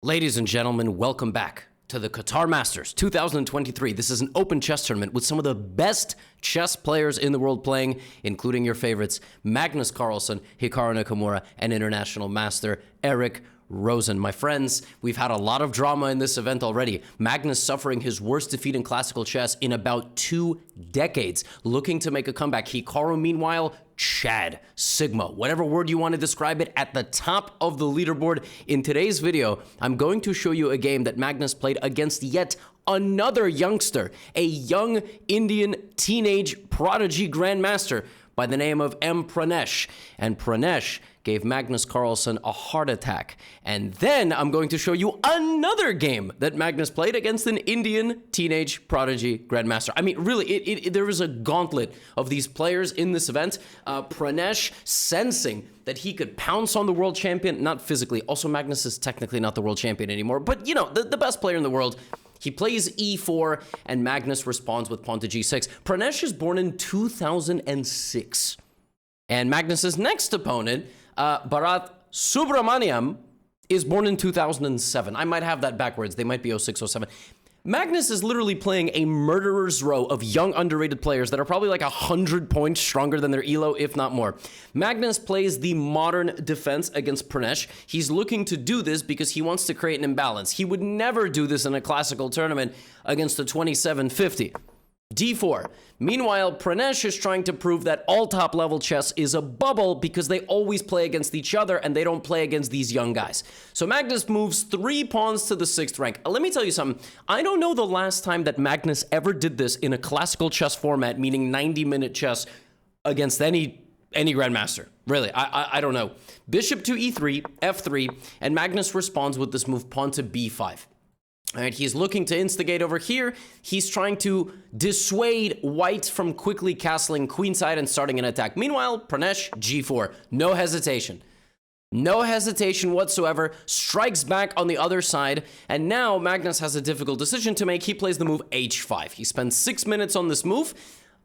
Ladies and gentlemen, welcome back to the Qatar Masters 2023. This is an open chess tournament with some of the best chess players in the world playing, including your favorites, Magnus Carlsen, Hikaru Nakamura, and international master Eric Rosen. My friends, we've had a lot of drama in this event already. Magnus suffering his worst defeat in classical chess in about 2 decades, looking to make a comeback. Hikaru, meanwhile, Chad, Sigma, whatever word you want to describe it, at the top of the leaderboard. In today's video, I'm going to show you a game that Magnus played against yet another youngster, a young Indian teenage prodigy grandmaster by the name of M. Pranesh. And Pranesh gave Magnus Carlsen a heart attack. And then I'm going to show you another game that Magnus played against an Indian teenage prodigy grandmaster. I mean, really, there was a gauntlet of these players in this event. Pranesh sensing that he could pounce on the world champion, not physically. Also, Magnus is technically not the world champion anymore, but you know, the best player in the world. He plays e4, and Magnus responds with pawn to g6. Pranesh is born in 2006. And Magnus's next opponent, Bharat Subramaniam, is born in 2007. I might have that backwards. They might be 06, 07. Magnus is literally playing a murderer's row of young, underrated players that are probably like 100 points stronger than their elo, if not more. Magnus plays the modern defense against Pranesh. He's looking to do this because he wants to create an imbalance. He would never do this in a classical tournament against a 2750. d4. Meanwhile, Pranesh is trying to prove that all top-level chess is a bubble because they always play against each other and they don't play against these young guys. So Magnus moves 3 pawns to the 6th rank. Let me tell you something. I don't know the last time that Magnus ever did this in a classical chess format, meaning 90-minute chess against any grandmaster. Really, I don't know. Bishop to e3, f3, and Magnus responds with this move, pawn to b5. All right, he's looking to instigate over here. He's trying to dissuade white from quickly castling queenside and starting an attack. Meanwhile, Pranesh, g4. No hesitation. No hesitation whatsoever. Strikes back on the other side. And now Magnus has a difficult decision to make. He plays the move h5. He spends 6 minutes on this move.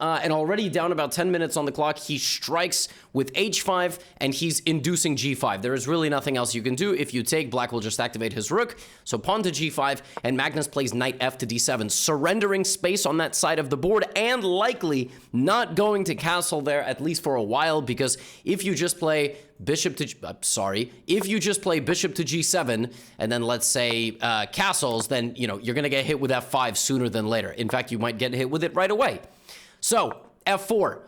And already down about 10 minutes on the clock, he strikes with h5, and he's inducing g5. There is really nothing else you can do. If you take, black will just activate his rook. So pawn to g5, and Magnus plays knight f to d7, surrendering space on that side of the board, and likely not going to castle there, at least for a while, because if you just play bishop to, if you just play bishop to g7, and then let's say castles, then, you know, you're going to get hit with f5 sooner than later. In fact, you might get hit with it right away. So, f4.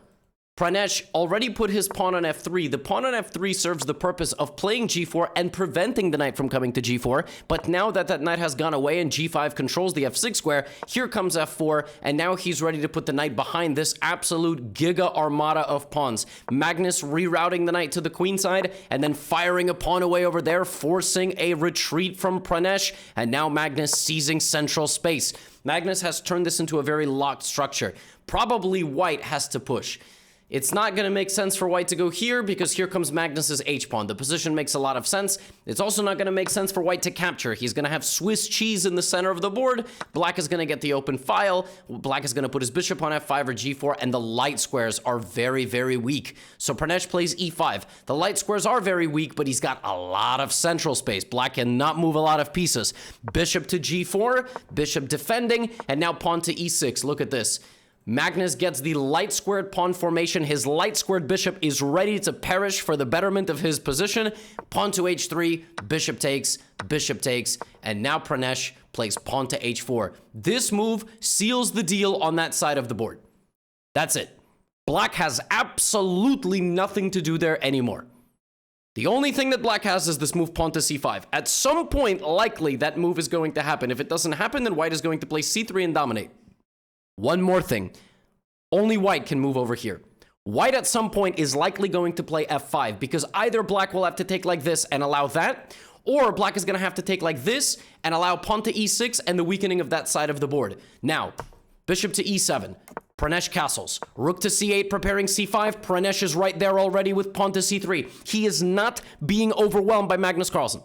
Pranesh already put his pawn on f3. The pawn on f3 serves the purpose of playing g4 and preventing the knight from coming to g4. But now that that knight has gone away and g5 controls the f6 square, here comes f4, and now he's ready to put the knight behind this absolute giga armada of pawns. Magnus rerouting the knight to the queen side and then firing a pawn away over there, forcing a retreat from Pranesh, and now Magnus seizing central space. Magnus has turned this into a very locked structure. Probably white has to push. It's not going to make sense for white to go here because here comes Magnus's h-pawn. The position makes a lot of sense. It's also not going to make sense for white to capture. He's going to have Swiss cheese in the center of the board. Black is going to get the open file. Black is going to put his bishop on f5 or g4, and the light squares are very, very weak. So Pranesh plays e5. The light squares are very weak, but he's got a lot of central space. Black cannot move a lot of pieces. Bishop to g4, bishop defending, and now pawn to e6. Look at this. Magnus gets the light squared pawn formation. His light squared bishop is ready to perish for the betterment of his position. Pawn to h3, bishop takes, and now Pranesh plays pawn to h4. This move seals the deal on that side of the board. That's it. Black has absolutely nothing to do there anymore. The only thing that black has is this move pawn to c5. At some point, likely, that move is going to happen. If it doesn't happen, then white is going to play c3 and dominate. One more thing, only white can move over here. White at some point is likely going to play f5 because either black will have to take like this and allow that, or black is going to have to take like this and allow pawn to e6 and the weakening of that side of the board. Now, bishop to e7, Pranesh castles, rook to c8 preparing c5, Pranesh is right there already with pawn to c3. He is not being overwhelmed by Magnus Carlsen.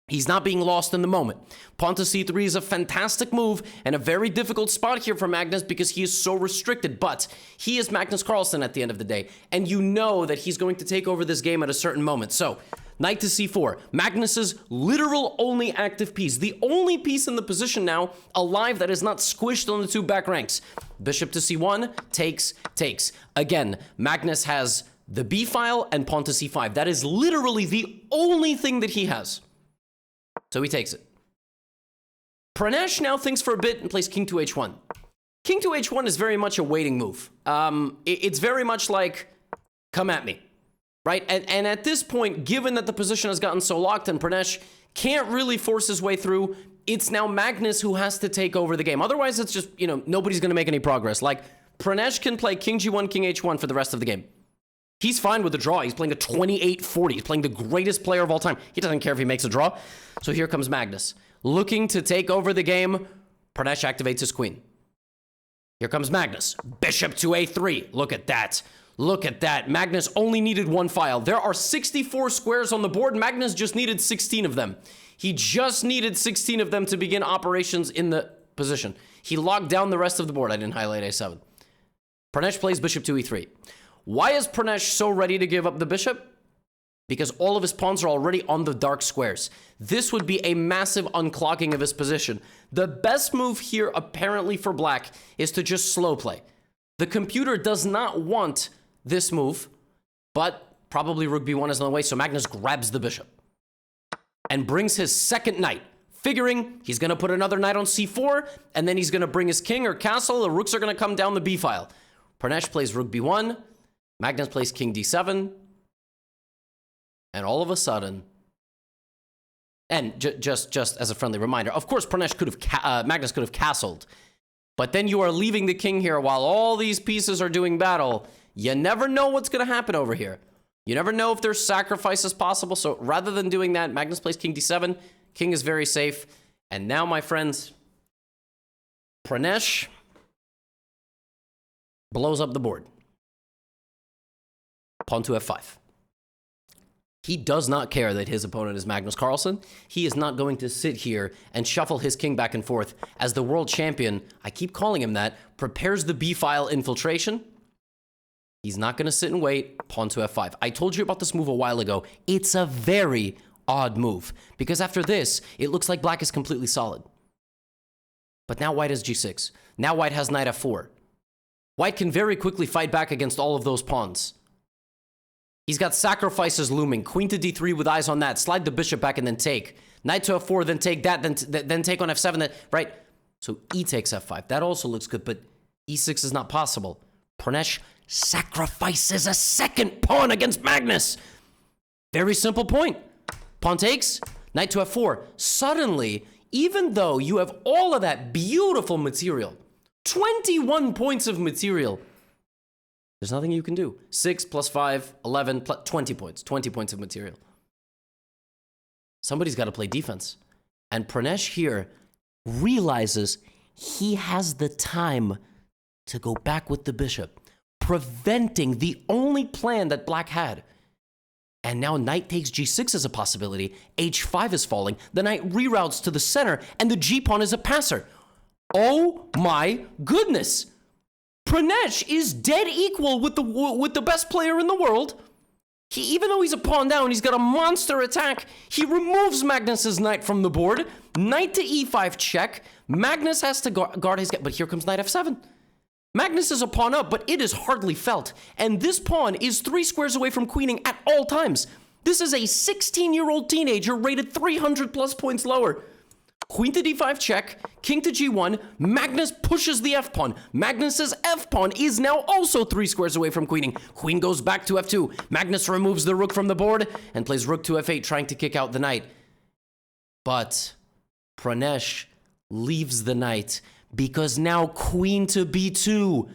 He's not being lost in the moment. Pawn to c3 is a fantastic move and a very difficult spot here for Magnus because he is so restricted, but he is Magnus Carlsen at the end of the day, and you know that he's going to take over this game at a certain moment. So Knight to c4. Magnus's literal only active piece. The only piece in the position now alive that is not squished on the two back ranks. Bishop to c1, takes. Again, Magnus has the b file and pawn to c5. That is literally the only thing that he has. So he takes it. Pranesh now thinks for a bit and plays king to h1. King to h1 is very much a waiting move. It's very much like, come at me, right? And at this point, given that the position has gotten so locked and Pranesh can't really force his way through, it's now Magnus who has to take over the game. Otherwise, it's just, nobody's going to make any progress. Like, Pranesh can play king g1, king h1 for the rest of the game. He's fine with the draw. He's playing a 28-40. He's playing the greatest player of all time. He doesn't care if he makes a draw. So here comes Magnus. Looking to take over the game, Pranesh activates his queen. Here comes Magnus. Bishop to a3. Look at that. Look at that. Magnus only needed one file. There are 64 squares on the board. Magnus just needed 16 of them. He just needed 16 of them to begin operations in the position. He locked down the rest of the board. I didn't highlight a7. Pranesh plays bishop to e3. Why is Pranesh so ready to give up the bishop? Because all of his pawns are already on the dark squares. This would be a massive unclogging of his position. The best move here, apparently for black, is to just slow play. The computer does not want this move, but probably rook b1 is on the way, so Magnus grabs the bishop and brings his second knight, figuring he's going to put another knight on c4, and then he's going to bring his king or castle. The rooks are going to come down the b file. Pranesh plays rook b1. Magnus plays king d7. And all of a sudden, and just as a friendly reminder, of course, Magnus could have castled, but then you are leaving the king here while all these pieces are doing battle. You never know what's going to happen over here. You never know if there's sacrifices possible. So rather than doing that, Magnus plays king d7. King is very safe. And now, my friends, Pranesh blows up the board. Pawn to f5. He does not care that his opponent is Magnus Carlsen. He is not going to sit here and shuffle his king back and forth as the world champion, I keep calling him that, prepares the b-file infiltration. He's not going to sit and wait. Pawn to f5. I told you about this move a while ago. It's a very odd move because after this, it looks like black is completely solid. But now white has g6. Now white has knight f4. White can very quickly fight back against all of those pawns. He's got sacrifices looming. Queen to d3 with eyes on that. Slide the bishop back and then take. Knight to f4, then take that, then take on f7, right? So e takes f5. That also looks good, but e6 is not possible. Pranesh sacrifices a second pawn against Magnus. Very simple point. Pawn takes, knight to f4. Suddenly, even though you have all of that beautiful material, 21 points of material, there's nothing you can do. 6 plus 5, 11, plus 20 points. 20 points of material. Somebody's got to play defense. And Pranesh here realizes he has the time to go back with the bishop, preventing the only plan that black had. And now knight takes g6 is a possibility. h5 is falling. The knight reroutes to the center, and the g-pawn is a passer. Oh my goodness! Pranesh is dead equal with the best player in the world. Even though he's a pawn down, he's got a monster attack. He removes Magnus's knight from the board. Knight to e5 check. Magnus has to guard his... But here comes knight f7. Magnus is a pawn up, but it is hardly felt. And this pawn is 3 squares away from queening at all times. This is a 16-year-old teenager rated 300 plus points lower. Queen to d5 check, king to g1, Magnus pushes the f-pawn. Magnus's f-pawn is now also 3 squares away from queening. Queen goes back to f2. Magnus removes the rook from the board and plays rook to f8, trying to kick out the knight. But Pranesh leaves the knight because now queen to b2.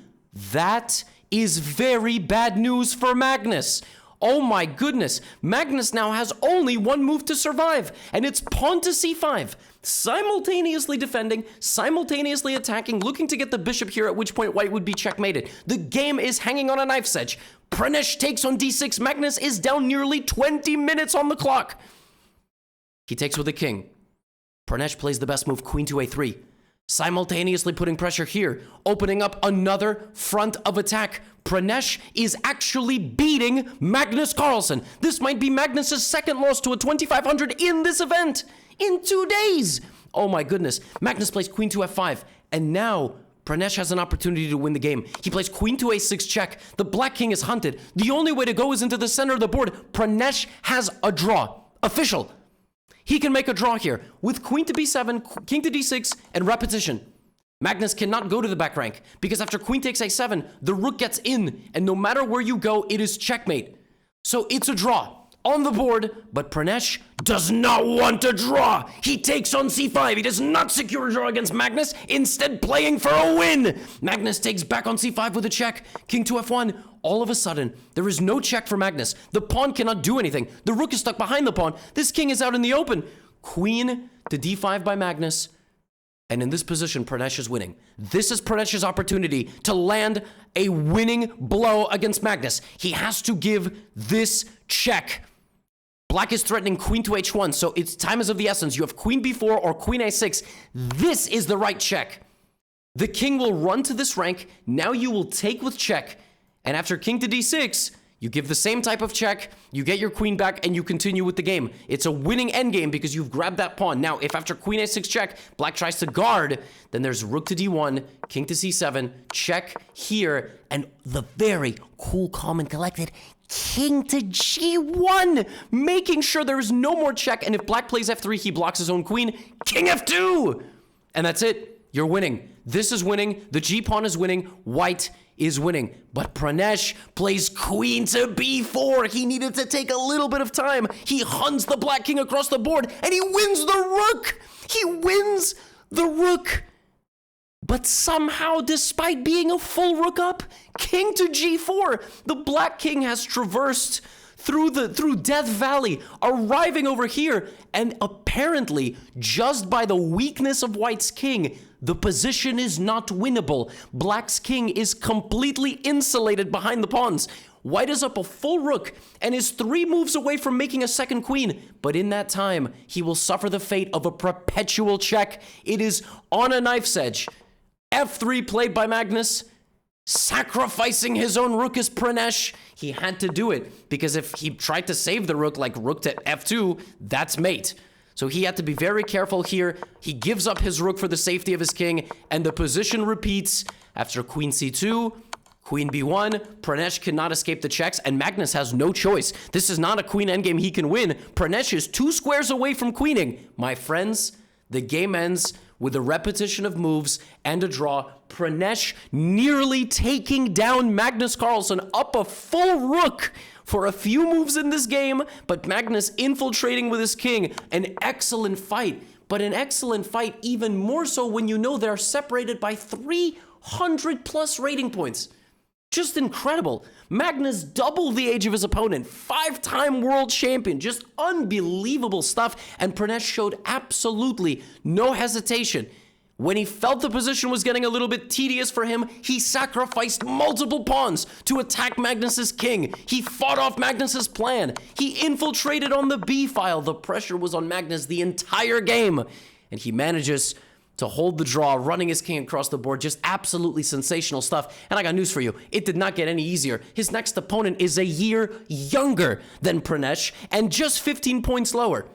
That is very bad news for Magnus. Oh my goodness, Magnus now has only one move to survive, and it's pawn to c5. Simultaneously defending, simultaneously attacking, looking to get the bishop here, at which point white would be checkmated. The game is hanging on a knife's edge. Pranesh takes on d6. Magnus is down nearly 20 minutes on the clock. He takes with the king. Pranesh plays the best move, queen to a3. simultaneously putting pressure here, opening up another front of attack. Pranesh is actually beating Magnus Carlsen. This might be Magnus's second loss to a 2500 in this event in 2 days. Oh my goodness. Magnus plays queen to f5, and now Pranesh has an opportunity to win the game. He plays queen to a6 check. The black king is hunted. The only way to go is into the center of the board. Pranesh has a draw. Official. He can make a draw here with queen to b7, king to d6, and repetition. Magnus cannot go to the back rank because after queen takes a7, the rook gets in, and no matter where you go, it is checkmate. So it's a draw on the board, but Pranesh does not want to draw. He takes on c5. He does not secure a draw against Magnus, instead playing for a win. Magnus takes back on c5 with a check. King to f1. All of a sudden, there is no check for Magnus. The pawn cannot do anything. The rook is stuck behind the pawn. This king is out in the open. Queen to d5 by Magnus. And in this position, Pranesh is winning. This is Pranesh's opportunity to land a winning blow against Magnus. He has to give this check. Black is threatening queen to h1, so it's time is of the essence. You have queen b4 or queen a6. This is the right check. The king will run to this rank. Now you will take with check. And after king to d6, you give the same type of check, you get your queen back, and you continue with the game. It's a winning endgame because you've grabbed that pawn. Now, if after queen a6 check, black tries to guard, then there's rook to d1, king to c7, check here, and the very cool, calm, and collected king to g1, making sure there is no more check, and if black plays f3, he blocks his own queen, king f2! And that's it. You're winning. This is winning. The g-pawn is winning. White is winning. But Pranesh plays queen to b4. He needed to take a little bit of time. He hunts the black king across the board, and he wins the rook. He wins the rook. But somehow, despite being a full rook up, king to g4, the black king has traversed through Death Valley, arriving over here, and apparently, just by the weakness of White's king, the position is not winnable. Black's king is completely insulated behind the pawns. White is up a full rook and is 3 moves away from making a second queen, but in that time, he will suffer the fate of a perpetual check. It is on a knife's edge. f3 played by Magnus, sacrificing his own rook as Pranesh. He had to do it because if he tried to save the rook like rook to f2, that's mate. So he had to be very careful here. He gives up his rook for the safety of his king, and the position repeats after queen c2, queen b1. Pranesh cannot escape the checks, and Magnus has no choice. This is not a queen endgame he can win. Pranesh is 2 squares away from queening. My friends, the game ends with a repetition of moves and a draw. Pranesh nearly taking down Magnus Carlsen up a full rook for a few moves in this game, but Magnus infiltrating with his king. An excellent fight, but an excellent fight even more so when you know they're separated by 300 plus rating points. Just incredible. Magnus doubled the age of his opponent, 5-time world champion, just unbelievable stuff, and Pranesh showed absolutely no hesitation. When he felt the position was getting a little bit tedious for him, he sacrificed multiple pawns to attack Magnus's king. He fought off Magnus's plan. He infiltrated on the B file. The pressure was on Magnus the entire game, and he manages to hold the draw, running his king across the board. Just absolutely sensational stuff. And I got news for you. It did not get any easier. His next opponent is a year younger than Pranesh and just 15 points lower.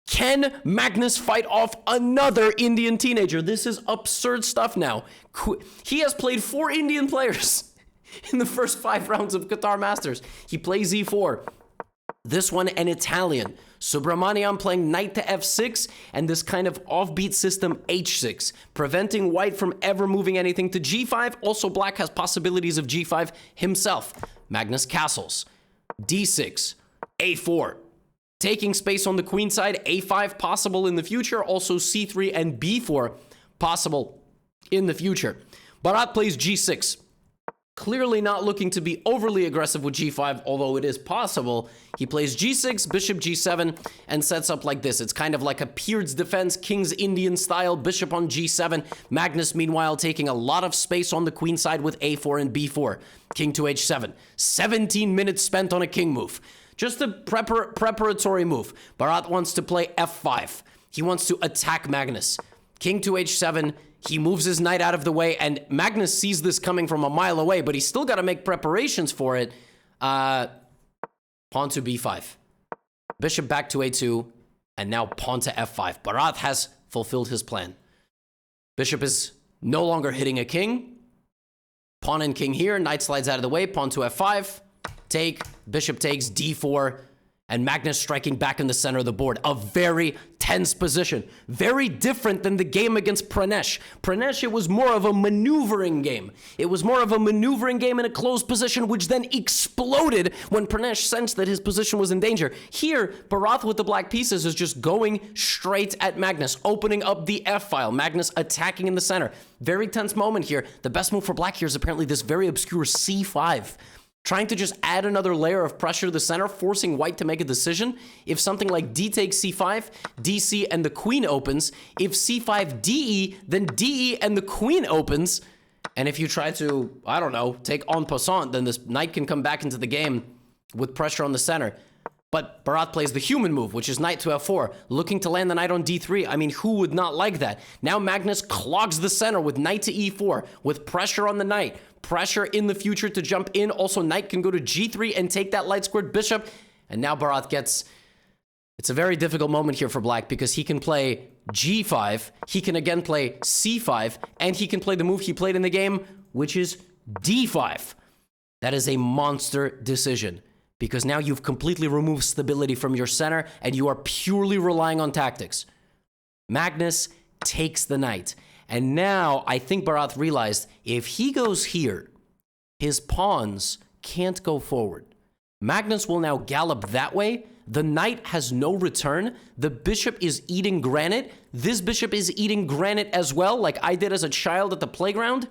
Can Magnus fight off another Indian teenager? This is absurd stuff now. He has played 4 Indian players in the first 5 rounds of Qatar Masters. He plays e4. This one, an Italian. Subramanian playing knight to f6, and this kind of offbeat system h6, preventing White from ever moving anything to g5. Also, Black has possibilities of g5 himself. Magnus castles. d6, a4. Taking space on the queen side, a5 possible in the future. Also, c3 and b4 possible in the future. Bharat plays g6. Clearly not looking to be overly aggressive with g5, although it is possible. He plays g6, bishop g7, and sets up like this. It's kind of like a Peard's defense, King's Indian style, bishop on g7. Magnus, meanwhile, taking a lot of space on the queen side with a4 and b4. King to h7. 17 minutes spent on a king move. Just a preparatory move. Bharat wants to play f5. He wants to attack Magnus. King to h7. He moves his knight out of the way, and Magnus sees this coming from a mile away, but he's still got to make preparations for it. Pawn to b5. Bishop back to a2, and now pawn to f5. Bharat has fulfilled his plan. Bishop is no longer hitting a king. Pawn and king here. Knight slides out of the way. Pawn to f5. Take. Bishop takes d4. And Magnus striking back in the center of the board. A very tense position. Very different than the game against Pranesh. Pranesh, it was more of a maneuvering game. It was more of a maneuvering game in a closed position, which then exploded when Pranesh sensed that his position was in danger. Here, Bharat with the black pieces is just going straight at Magnus, opening up the F-file. Magnus attacking in the center. Very tense moment here. The best move for black here is apparently this very obscure c5. Trying to just add another layer of pressure to the center, forcing white to make a decision. If something like d takes c5, dc, and the queen opens. If c5, de, then de and the queen opens. And if you try to, I don't know, take en passant, then this knight can come back into the game with pressure on the center. But Bharat plays the human move, which is knight to f4, looking to land the knight on d3. I mean, who would not like that? Now Magnus clogs the center with knight to e4, with pressure on the knight. Pressure in the future to jump in. Also, knight can go to g3 and take that light squared bishop. And now Bharat gets... It's a very difficult moment here for black because he can play g5, he can again play c5, and he can play the move he played in the game, which is d5. That is a monster decision because now you've completely removed stability from your center and you are purely relying on tactics. Magnus takes the knight. And now, I think Bharat realized, if he goes here, his pawns can't go forward. Magnus will now gallop that way. The knight has no return. The bishop is eating granite. This bishop is eating granite as well, like I did as a child at the playground.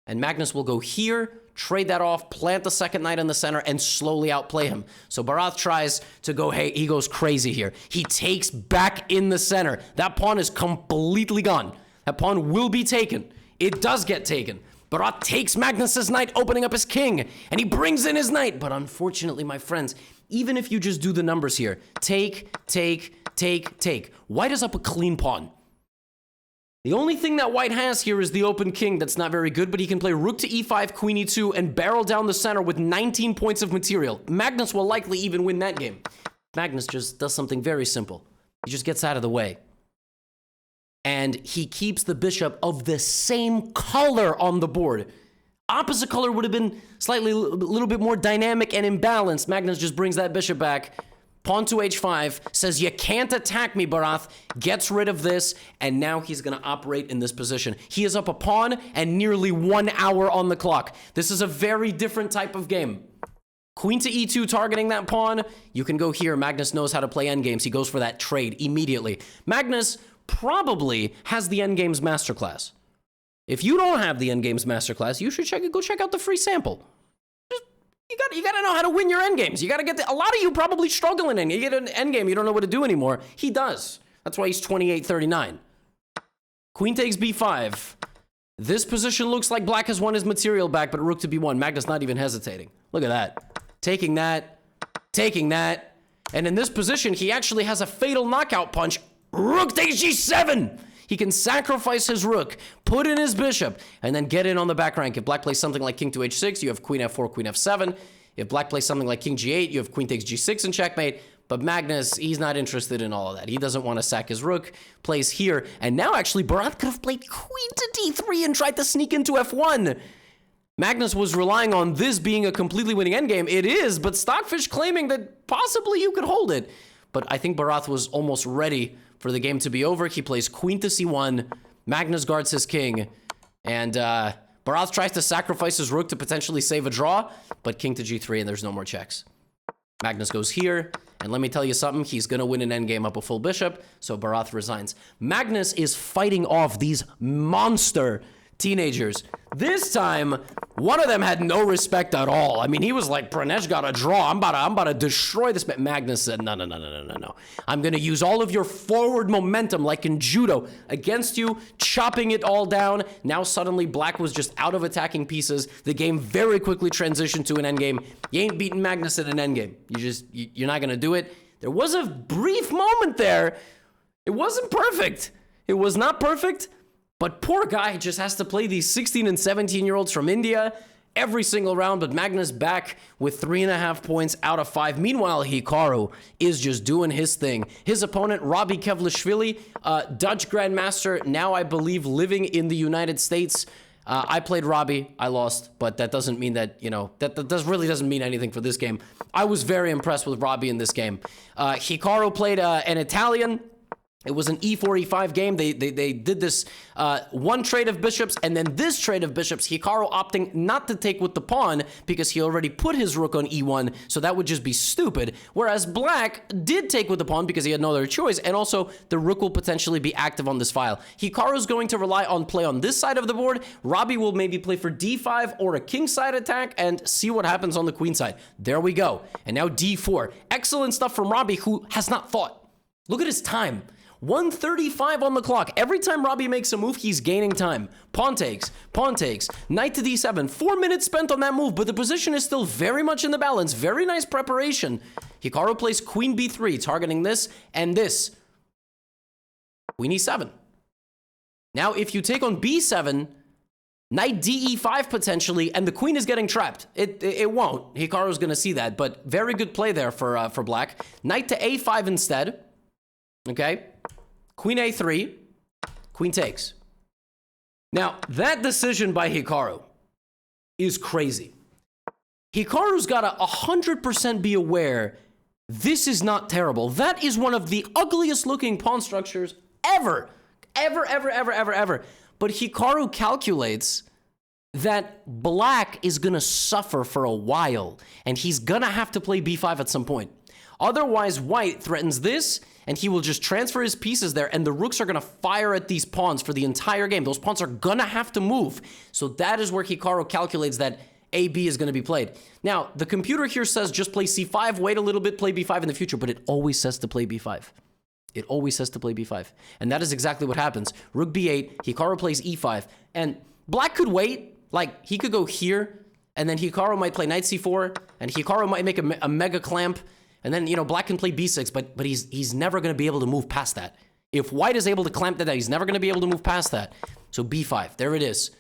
And Magnus will go here, trade that off, plant the second knight in the center, and slowly outplay him. So Bharat tries to go, hey, he goes crazy here. He takes back in the center. That pawn is completely gone. That pawn will be taken. It does get taken. Bharat takes Magnus's knight, opening up his king, and he brings in his knight. But unfortunately, my friends, even if you just do the numbers here, take, white is up a clean pawn. The only thing that white has here is the open king that's not very good, but he can play rook to e5, queen e2, and barrel down the center with 19 points of material. Magnus will likely even win that game. Magnus just does something very simple. He just gets out of the way. And he keeps the bishop of the same color on the board. Opposite color would have been slightly a little bit more dynamic and imbalanced. Magnus just brings that bishop back. Pawn to h5, says, you can't attack me, Bharat. Gets rid of this, and now he's going to operate in this position. He is up a pawn and nearly 1 hour on the clock. This is a very different type of game. Queen to e2 targeting that pawn. You can go here. Magnus knows how to play endgames. He goes for that trade immediately. Magnus probably has the endgames masterclass. If you don't have the endgames masterclass, you should go check out the free sample. You gotta know how to win your endgames. You gotta get a lot of you probably struggle in endgame. You get an endgame, you don't know what to do anymore. He does. That's why he's 28-39. Queen takes b5. This position looks like black has won his material back, but rook to b1. Magnus not even hesitating. Look at that. Taking that. And in this position, he actually has a fatal knockout punch. Rook takes g7. He can sacrifice his rook, put in his bishop, and then get in on the back rank. If black plays something like king to h6, you have queen f4, queen f7. If black plays something like king g8, you have queen takes g6 and checkmate. But Magnus, he's not interested in all of that. He doesn't want to sack his rook, plays here. And now actually Bharat could have played queen to d3 and tried to sneak into f1. Magnus was relying on this being a completely winning endgame. It is, but Stockfish claiming that possibly you could hold it. But I think Bharat was almost ready for the game to be over. He plays queen to c1. Magnus guards his king. And Bharat tries to sacrifice his rook to potentially save a draw. But king to g3 and there's no more checks. Magnus goes here. And let me tell you something. He's going to win an endgame up a full bishop. So Bharat resigns. Magnus is fighting off these monster teenagers. This time, one of them had no respect at all. I mean, he was like, Pranesh got a draw. I'm about to destroy this. Magnus said, no. I'm going to use all of your forward momentum, like in judo, against you, chopping it all down. Now suddenly black was just out of attacking pieces. The game very quickly transitioned to an endgame. You ain't beating Magnus at an endgame. You're not going to do it. There was a brief moment there. It wasn't perfect. It was not perfect, but poor guy just has to play these 16 and 17-year-olds from India every single round, but Magnus back with 3.5 points out of 5. Meanwhile, Hikaru is just doing his thing. His opponent, Robbie Kevlishvili, Dutch Grandmaster, now I believe living in the United States. I played Robbie, I lost, but that doesn't mean that, you know, that really doesn't mean anything for this game. I was very impressed with Robbie in this game. Hikaru played an Italian. It was an e4, e5 game. They did this one trade of bishops, and then this trade of bishops, Hikaru opting not to take with the pawn because he already put his rook on e1, so that would just be stupid. Whereas black did take with the pawn because he had no other choice, and also the rook will potentially be active on this file. Hikaru's going to rely on play on this side of the board. Robbie will maybe play for d5 or a king side attack and see what happens on the queen side. There we go. And now d4. Excellent stuff from Robbie, who has not thought. Look at his time. 1:35 on the clock. Every time Robbie makes a move, he's gaining time. Pawn takes, knight to d7. 4 minutes spent on that move, but the position is still very much in the balance. Very nice preparation. Hikaru plays queen b3, targeting this and this. Queen e7. Now, if you take on b7, knight de5 potentially, and the queen is getting trapped. It won't. Hikaru's going to see that, but very good play there for black. Knight to a5 instead. Okay. Queen a3, queen takes. Now, that decision by Hikaru is crazy. Hikaru's got to 100% be aware this is not terrible. That is one of the ugliest looking pawn structures ever. Ever. But Hikaru calculates that black is going to suffer for a while, and he's going to have to play b5 at some point. Otherwise, white threatens this, and he will just transfer his pieces there, and the rooks are going to fire at these pawns for the entire game. Those pawns are going to have to move. So that is where Hikaru calculates that AB is going to be played. Now, the computer here says just play c5, wait a little bit, play b5 in the future, but it always says to play b5. It always says to play b5. And that is exactly what happens. Rook b8, Hikaru plays e5, and black could wait. Like, he could go here, and then Hikaru might play knight c4, and Hikaru might make a mega clamp. And then, you know, black can play b6, but he's never going to be able to move past that. If white is able to clamp that down, he's never going to be able to move past that. So b5, there it is.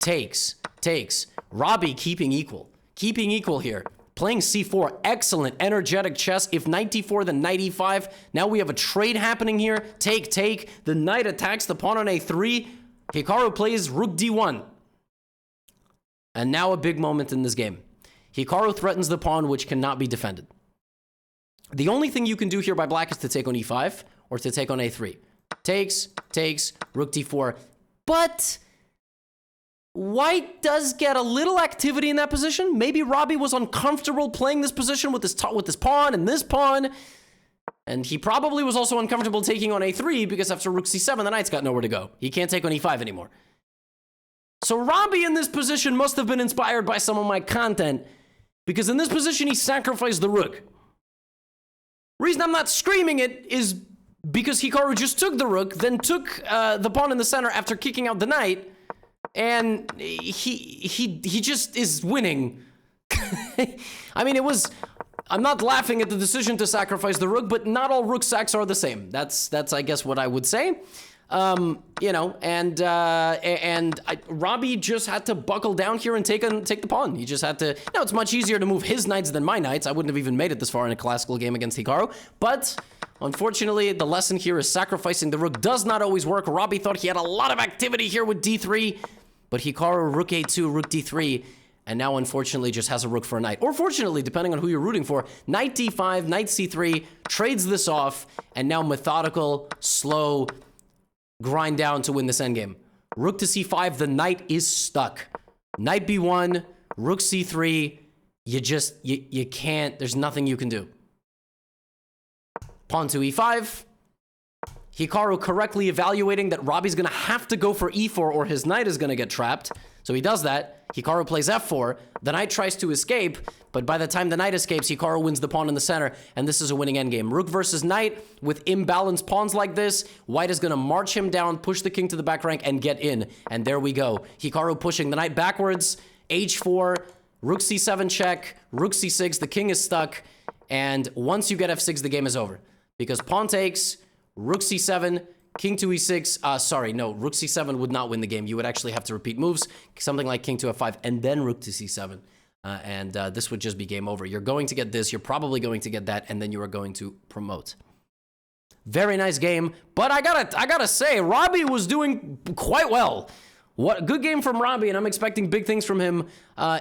Takes. Robbie keeping equal here. Playing c4, excellent, energetic chess. If knight d4, then knight e5. Now we have a trade happening here. Take. The knight attacks the pawn on a3. Hikaru plays rook d1. And now a big moment in this game. Hikaru threatens the pawn, which cannot be defended. The only thing you can do here by black is to take on e5 or to take on a3. Takes, rook d4. But white does get a little activity in that position. Maybe Robbie was uncomfortable playing this position with this pawn and this pawn. And he probably was also uncomfortable taking on a3 because after rook c7, the knight's got nowhere to go. He can't take on e5 anymore. So Robbie in this position must have been inspired by some of my content, because in this position, he sacrificed the rook. Reason I'm not screaming it is because Hikaru just took the rook, then took the pawn in the center after kicking out the knight, and he just is winning. I mean, I'm not laughing at the decision to sacrifice the rook, but not all rook sacks are the same. That's I guess what I would say. You know, and Robbie just had to buckle down here and take the pawn. He just had to. Now, it's much easier to move his knights than my knights. I wouldn't have even made it this far in a classical game against Hikaru. But unfortunately, the lesson here is sacrificing the rook does not always work. Robbie thought he had a lot of activity here with d3, but Hikaru rook a2, rook d3, and now unfortunately just has a rook for a knight. Or fortunately, depending on who you're rooting for, knight d5, knight c3, trades this off, and now methodical, slow grind down to win this endgame. Rook to c5, the knight is stuck. Knight b1, rook c3, you can't, there's nothing you can do. Pawn to e5. Hikaru correctly evaluating that Robbie's gonna have to go for e4 or his knight is gonna get trapped. So he does that. Hikaru plays f4. The knight tries to escape, but by the time the knight escapes, Hikaru wins the pawn in the center, and this is a winning endgame. Rook versus knight, with imbalanced pawns like this, white is gonna march him down, push the king to the back rank, and get in. And there we go. Hikaru pushing the knight backwards, h4, rook c7 check, rook c6, the king is stuck, and once you get f6, the game is over. Because pawn takes, rook c7, King to e6. Sorry, no. Rook c7 would not win the game. You would actually have to repeat moves. Something like king to f5 and then rook to c7. And this would just be game over. You're going to get this. You're probably going to get that. And then you are going to promote. Very nice game. But I gotta say, Robbie was doing quite well. What good game from Robbie, and I'm expecting big things from him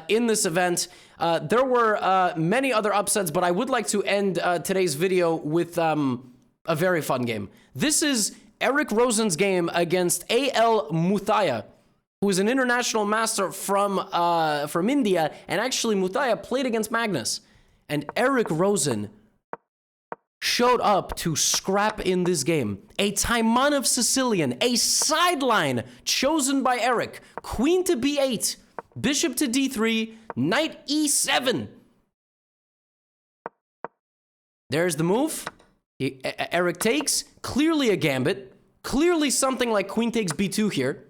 in this event. There were many other upsets, but I would like to end today's video with a very fun game. This is Eric Rosen's game against A.L. Muthaya, who is an international master from India, and actually Muthaya played against Magnus. And Eric Rosen showed up to scrap in this game. A Taimanov Sicilian, a sideline chosen by Eric. Queen to b8, bishop to d3, knight e7. There's the move. Eric takes, clearly a gambit. Clearly something like queen takes b2 here.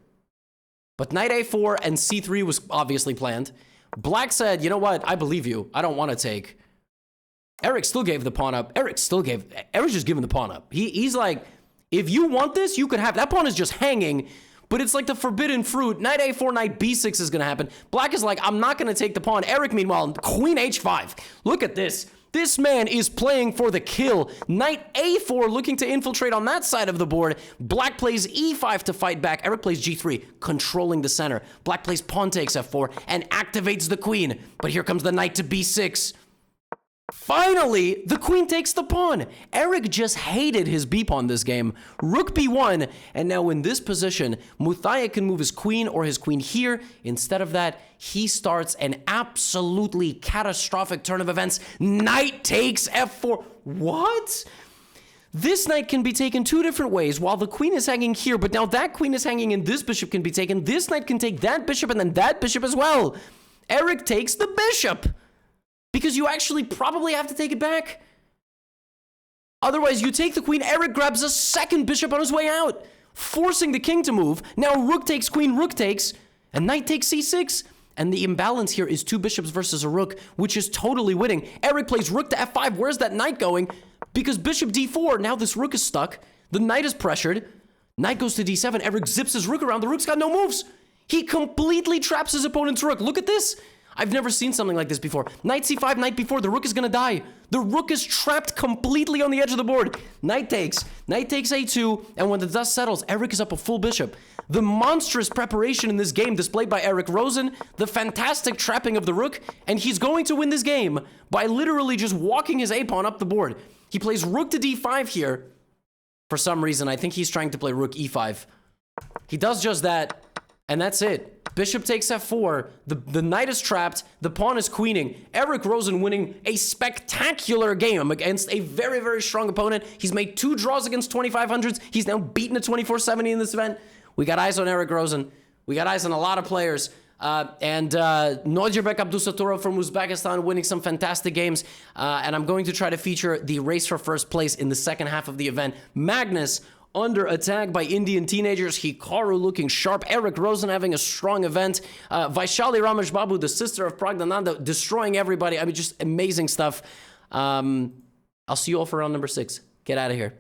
But knight a4 and c3 was obviously planned. Black said, you know what, I believe you. I don't want to take. Eric still gave the pawn up. Eric's just giving the pawn up. He's like, if you want this, you could have. That pawn is just hanging, but it's like the forbidden fruit. Knight a4, knight b6 is going to happen. Black is like, I'm not going to take the pawn. Eric, meanwhile, queen h5. Look at this. This man is playing for the kill. Knight a4 looking to infiltrate on that side of the board. Black plays e5 to fight back. Eric plays g3, controlling the center. Black plays pawn takes f4 and activates the queen. But here comes the knight to b6. Finally, the queen takes the pawn. Eric just hated his b-pawn this game. Rook b1, and now in this position, Muthaya can move his queen or his queen here. Instead of that, he starts an absolutely catastrophic turn of events. Knight takes f4. What? This knight can be taken two different ways while the queen is hanging here, but now that queen is hanging and this bishop can be taken. This knight can take that bishop and then that bishop as well. Eric takes the bishop. Because you actually probably have to take it back. Otherwise, you take the queen, Eric grabs a second bishop on his way out, forcing the king to move. Now rook takes, queen, rook takes, and knight takes c6. And the imbalance here is two bishops versus a rook, which is totally winning. Eric plays rook to f5. Where's that knight going? Because bishop d4, now this rook is stuck. The knight is pressured. Knight goes to d7. Eric zips his rook around. The rook's got no moves. He completely traps his opponent's rook. Look at this. I've never seen something like this before. Knight c5, knight b4, the rook is gonna die. The rook is trapped completely on the edge of the board. Knight takes a2, and when the dust settles, Eric is up a full bishop. The monstrous preparation in this game displayed by Eric Rosen, the fantastic trapping of the rook, and he's going to win this game by literally just walking his a-pawn up the board. He plays rook to d5 here. For some reason, I think he's trying to play rook e5. He does just that, and that's it. Bishop takes f4, the knight is trapped, the pawn is queening. Eric Rosen winning a spectacular game against a very, very strong opponent. He's made 2 draws against 2500s. He's now beaten a 2470 in this event. We got eyes on Eric Rosen. We got eyes on a lot of players. Nodirbek Abdusattorov from Uzbekistan winning some fantastic games. And I'm going to try to feature the race for first place in the second half of the event. Magnus under attack by Indian teenagers. Hikaru looking sharp. Eric Rosen having a strong event. Vaishali Ramesh Babu, the sister of Pragdananda, destroying everybody. I mean, just amazing stuff. I'll see you all for round number 6. Get out of here.